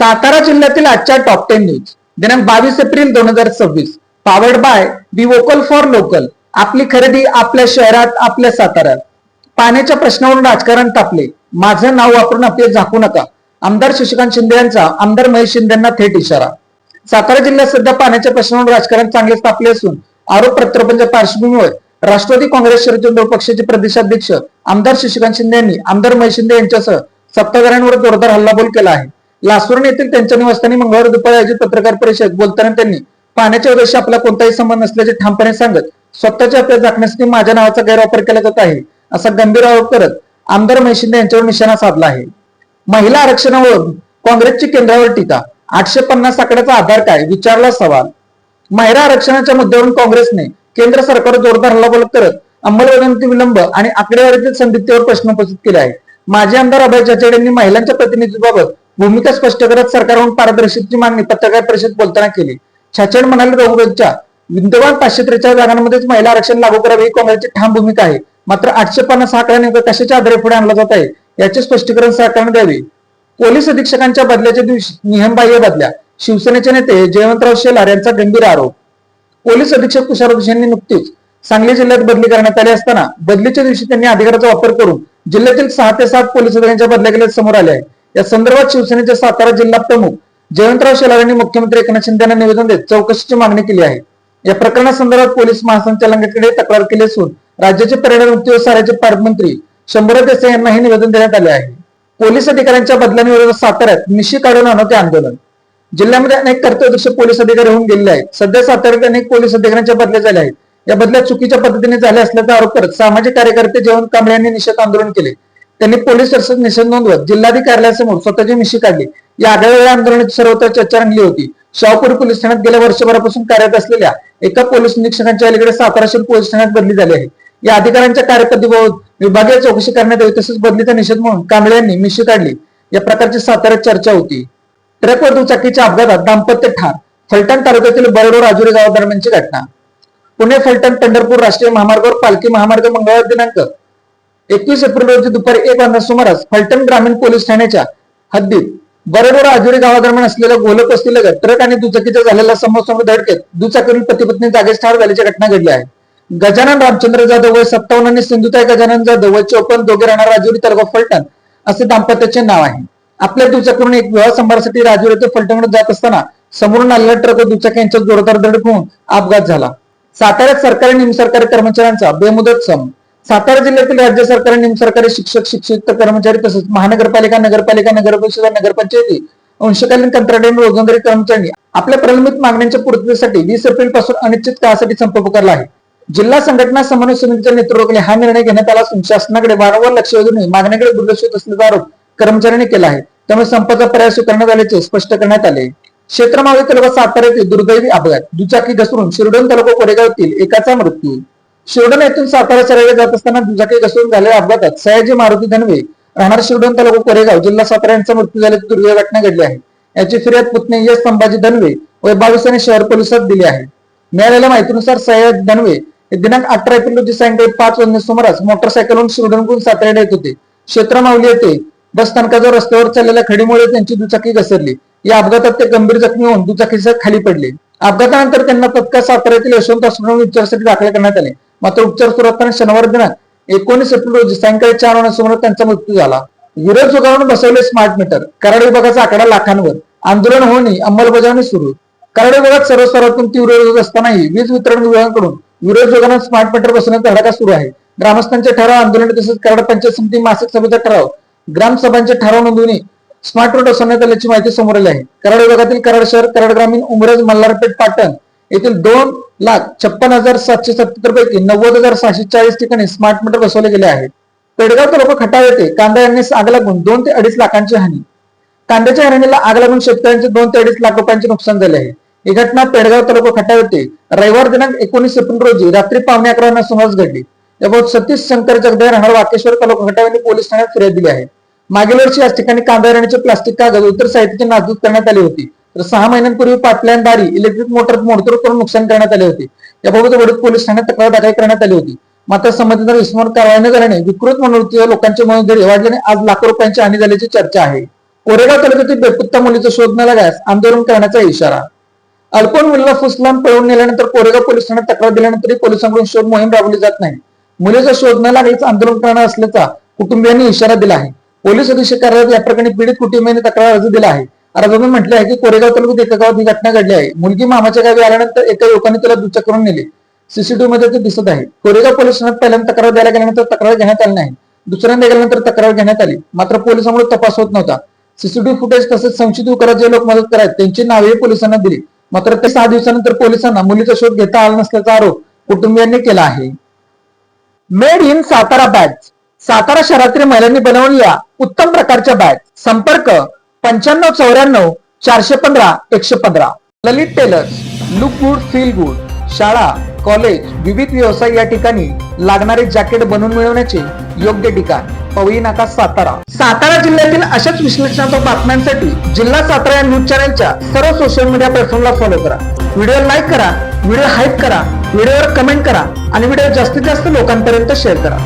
सातारा जिल्ह्यातील आजच्या top 10 news दिनांक 22 April 2026 powered by be vocal for local. आपली खरेदी आपल्या शहरात, आपल्या साताऱ्यात. पाण्याच्या प्रश्नावरून राजकारण तापले. माझं नाव वापरून आपले झाकू नका. आमदार शशिकांत शिंदे यांचा आमदार महेश शिंदेंना थेट इशारा. सातारा जिल्ह्यात सध्या पाण्याच्या प्रश्नावरून राजकारण चांगलेच तापले असून आरोप प्रत्यारोपांच्या पार्श्वभूमीवर राष्ट्रवादी काँग्रेस शरद पक्षाचे प्रदेशाध्यक्ष आमदार शशिकांत शिंदे यांनी आमदार महेश शिंदे यांच्यासह सत्ताधाऱ्यांवर जोरदार हल्लाबोल केला आहे. लासुर्णे येथील त्यांच्या निवासस्थानी मंगळवार दुपारी आयोजित पत्रकार परिषदेत बोलताना त्यांनी पाण्याच्या उद्देशाशी आपला कोणताही संबंध नसल्याचे ठामपणे सांगत स्वतःच्या आपल्या झाकण्यासाठी माझ्या नावाचा गैरवापर केला जात आहे असा गंभीर आरोप करत आमदार महेश शिंदे यांच्यावर निशाणा साधला आहे. महिला आरक्षणावरून काँग्रेसची केंद्रावर टीका. 850 आकड्याचा आधार काय, विचारला सवाल. महिला आरक्षणाच्या मुद्द्यावरून काँग्रेसने केंद्र सरकार जोरदार हल्लाबोल करत अंमलबजावणीतील विलंब आणि आकडेवारीतील संदिग्धतेवर प्रश्न उपस्थित केले आहेत. माजी आमदार अभय जाचेड यांनी महिलांच्या प्रतिनिधीबाबत भूमिका स्पष्ट करत सरकारकडून पारदर्शकतेची मागणी पत्रकार परिषदेत बोलताना केली. छाछेड म्हणाले, दोघांच्या विद्यमान 543 जागांमध्येच महिला आरक्षण लागू करावे ही काँग्रेसची ठाम भूमिका आहे. मात्र 850 आकडा नेमका कशाच्या आधारे पुढे आणला जात आहे याचे स्पष्टीकरण सरकारने द्यावे. पोलीस अधीक्षकांच्या बदल्याच्या दिवशी नियमबाह्य बदल्या. शिवसेनेचे नेते जयवंतराव शेलार यांचा गंभीर आरोप. पोलीस अधीक्षक तुषार जोशी यांनी नुकतीच सांगली जिल्ह्यात बदली करण्यात आली असताना बदलीच्या दिवशी त्यांनी अधिकाराचा वापर करून जिल्ह्यातील 6 ते 7 पोलीस अधिकाऱ्यांच्या बदल्या केल्याचे समोर आले आहे. या संदर्भात शिवसेनेचे सातारा जिल्हा प्रमुख जयवंतराव शेलार यांनी मुख्यमंत्री एकनाथ शिंदे यांना निवेदन देत चौकशीची मागणी केली आहे. या प्रकरणासंदर्भात पोलीस महासंचालकांकडे तक्रार केली असून राज्याचे पर्यावरण मुक्ती व सार्वजनिक पालकमंत्री शंभूराज देसाई यांना हे निवेदन देण्यात आले आहे. पोलीस अधिकाऱ्यांच्या बदल्यांविरोधात साताऱ्यात निशी काढून आणवते आंदोलन. जिल्ह्यामध्ये अनेक कर्तव्यदक्ष पोलीस अधिकारी होऊन गेलेले आहेत. सध्या साताऱ्यात अनेक पोलीस अधिकाऱ्यांच्या बदल्या झाल्या आहेत. या बदल्या चुकीच्या पद्धतीने झाल्या असल्याचा आरोप करत सामाजिक कार्यकर्ते जयवंत कांबळे यांनी निषेध आंदोलन केले. त्यांनी पोलीस चर्चेत निषेध नोंदवत जिल्हाधिकारी कार्यालयासमोर स्वतःची मिशी काढली. या आगळ्या आंदोलनाची सर्वत्र चर्चा रंगली होती. शाहूपुरी पोलीस ठाण्यात गेल्या वर्षभरापासून कार्यरत असलेल्या एका पोलीस निरीक्षकांच्या अलीकडे सातारा शहर पोलीस ठाण्यात बदली झाली आहे. या अधिकाऱ्यांच्या कार्यपद्धतीबाबत विभागीय चौकशी करण्यात यावी तसेच बदलीचा निषेध म्हणून कांबळे यांनी मिशी काढली. या प्रकारची साताऱ्यात चर्चा होती. ट्रक व दुचाकीच्या अपघातात दाम्पत्य ठार. फलटण तालुक्यातील बरडो राजुरी गावादरम्यानची घटना. पुणे फलटण पंढरपूर राष्ट्रीय महामार्गावर पालखी महामार्ग मंगळवार दिनांक 21 एप्रिल रोजी दुपारी 1 वाजता सुमारास फलटण ग्रामीण पोलीस ठाण्याच्या हद्दीत बरडो राजुरी गावादरम्यान असलेल्या गोलक वस्तीलगत ट्रक आणि दुचाकीच्या झालेल्या समोरासमोर धडकेत दुचाकीवरील पती पत्नी जागीच ठार झाल्याची घटना घडली आहे. गजानन रामचंद्र जाधव वय 57 आणि सिंधुताई गजानन जाधव वय 54 दोघे राहणार राजुरी तालुका फलटण असे दाम्पत्याचे नाव आहे. आपल्या दुचाकीवरून एक विवाह समारंभासाठी राजुरी ते फलटणकडे जात असताना समोरून आलेला ट्रक व दुचाकी यांच्यात जोरदार धडक होऊन अपघात झाला. साताऱ्यात सरकारी निमसरकारी कर्मचाऱ्यांचा बेमुदत सम. सातारा जिल्ह्यातील राज्य सरकारी निमसरकारी शिक्षक शिक्षक कर्मचारी तसेच महानगरपालिका नगरपालिका नगरपरिषद नगरपंचायती अंशकालीन कंत्राटी रोजंदारी कर्मचाऱ्यांनी आपल्या प्रलंबित मागण्यांच्या पूर्ततेसाठी 20 एप्रिल पासून अनिश्चित काळासाठी संप पुकारला आहे. जिल्हा संघटना समन्वय समितीच्या नेतृत्वाखाली हा निर्णय घेण्यात आला असून शासनाकडे वारंवार लक्ष वेधूनही मागण्याकडे दुर्लक्ष होत असल्याचा आरोप कर्मचाऱ्यांनी केला आहे. त्यामुळे संपाचा पर्याय स्वीकारण्यात आल्याचे स्पष्ट करण्यात आले. क्षेत्रमावळी तालुका सातारा येथील दुर्दैवी अपघात. दुचाकी घसरून शिरडोन तालुका कोरेगाव येथील एकाचा मृत्यू. शिरडोन येथून सातारा शहराकडे जात असताना दुचाकी घसरून झालेल्या अपघातात सयाजी मारुती धनवे राहणार शिरडोन तालुका कोरेगाव जिल्हा सातारा यांचा मृत्यू झाल्याची दुर्दैवी घटना घडली आहे. याची फिर्याद पुतणे यश संभाजी धनवे वय 22 यांनी शहर पोलिसात दिली आहे. मिळालेल्या माहितीनुसार सयाजी धनवे हे दिनांक 18 एप्रिल रोजी सायंकाळी 5 वाजता सुमारास मोटरसायकलवरून शिरडोनकडून सातारा येत होते. क्षेत्रमावली येथे बस स्थानकाजवळ रस्त्यावर चाललेल्या खडीमुळे त्यांची दुचाकी घसरली. या अपघातात ते गंभीर जखमी होऊन दुचाकीसह खाली पडले. अपघातानंतर त्यांना तत्काळ सातारा येथील यशवंत हॉस्पिटलमध्ये उपचारासाठी दाखल करण्यात आले. मात्र उपचार सुरू असताना शनिवार दिनांक 19 एप्रिल रोजी सायंकाळी 4 वाजता त्यांचा मृत्यू झाला. विरोध जुगारून बसवले स्मार्ट मीटर. कराड विभागाचा आकडा लाखांवर. आंदोलन होणे अंमलबजावणी सुरू. कराड विभागात सर्वस्तरातून तीव्र विरोध असतानाही वीज वितरण विभागाकडून विरोध जुगारून स्मार्ट मीटर बसवण्याचा धडाका सुरू आहे. ग्रामस्थांचे ठराव आंदोलन तसेच कराड पंचायत समिती मासिक सभेचा ठराव ग्रामसभांचे ठराव नोंदवून स्मार्ट रोड बसवण्यात आल्याची माहिती समोर आली आहे. कराड विभागातील कराड शहर कराड ग्रामीण उमरज मल्हारपेठ पाटण येथील 2,56,770 पैकी 90,640 ठिकाणी स्मार्ट मीटर बसवले गेले आहेत. पेडगाव तालुका खटाव येथे कांदा यांनी आग लागून 2 ते 2.5 लाखांची हानी. कांद्याच्या हरणीला आग लागून शेतकऱ्यांचे 2 ते 2.5 लाख रुपयांचे नुकसान झाले आहे. ही घटना पेडगाव तालुका खटाव येथे रविवार दिनांक 19 एप्रिल रोजी रात्री 11:15 सुमारास घडली. याबाबत सतीश शंकर जगदे राहणार वाकेश्वर तालुका खटाव यांनी पोलीस ठाण्यात फिर्याद दिली आहे. मागील वर्षी याच ठिकाणी कांदा हरणीचे प्लास्टिक कागद इतर साहित्याची नासधूस करण्यात आली होती. तर 6 महिन्यांपूर्वी पाटलाईन दारी इलेक्ट्रिक मोटर मोडतोड करून नुकसान करण्यात आले होते. याबाबत वडोद पोलीस ठाण्यात तक्रार दाखल करण्यात आली होती. मात्र संबंधित इसमावर कारवाई न झाल्याने विकृत मनोवृत्तीच्या लोकांचे मनोधैर्य वाढल्याने आज लाखो रुपयांची हानी झाल्याची चर्चा आहे. कोरेगाव तालुक्यातील बेपत्ता मुलीचा शोध न लागल्यास आंदोलन करण्याचा इशारा. अल्पवयीन मुलीला फुसलान पळवून नेल्यानंतर कोरेगाव पोलीस ठाण्यात तक्रार दिल्यानंतरही पोलिसांकडून शोध मोहीम राबवली जात नाही. मुलीचा शोध न लागल्यास आंदोलन करणार असल्याचा कुटुंबियांनी इशारा दिला आहे. पोलीस अधीक्षक कार्यालयात या प्रकरणी पीडित कुटुंबियांनी तक्रार अर्ज दिला आहे. अर्जात म्हटले आहे की कोरेगाव तालुक्यात एका गावात ही घटना घडली आहे. मुलगी मामाच्या गावी आल्यानंतर एका युवकाने तिला दुचाक करून नेले. सीसीटीव्ही मध्ये ते दिसत आहे. कोरेगाव पोलीस ठाण्यात पहिल्यांदा तक्रार द्यायला गेल्यानंतर तक्रार घेण्यात आली नाही. दुसऱ्यांदा गेल्यानंतर तक्रार घेण्यात आली, मात्र पोलिसांमुळे तपास होत नव्हता. सीसीटीव्ही फुटेज तसेच संशयित युवकाला जे लोक मदत करायचे त्यांची नावेही पोलिसांना दिली, मात्र ते 6 दिवसानंतर पोलिसांना मुलीचा शोध घेता आला नसल्याचा आरोप कुटुंबियांनी केला आहे. Made in Satara bag. Satara शहरातील महिलांनी बनवलेल्या उत्तम प्रकारच्या बॅग. संपर्क 9594 415 115. Lalit tailors. Look good feel good. शाळा, कॉलेज, विविध व्यवसाय या ठिकाणी लागणारे जॅकेट बनवून मिळवण्याचे योग्य ठिकाण पवई नाका सातारा. सातारा जिल्ह्यातील अशाच विश्लेषणात्मक बातम्यांसाठी जिल्हा सातारा या न्यूज चॅनलच्या सर्व सोशल मीडिया प्लॅटफॉर्मला फॉलो करा. व्हिडिओ लाईक करा, व्हिडिओ हाईप करा, व्हिडिओवर कमेंट करा आणि व्हिडिओ जास्तीत जास्त लोकांपर्यंत शेअर करा.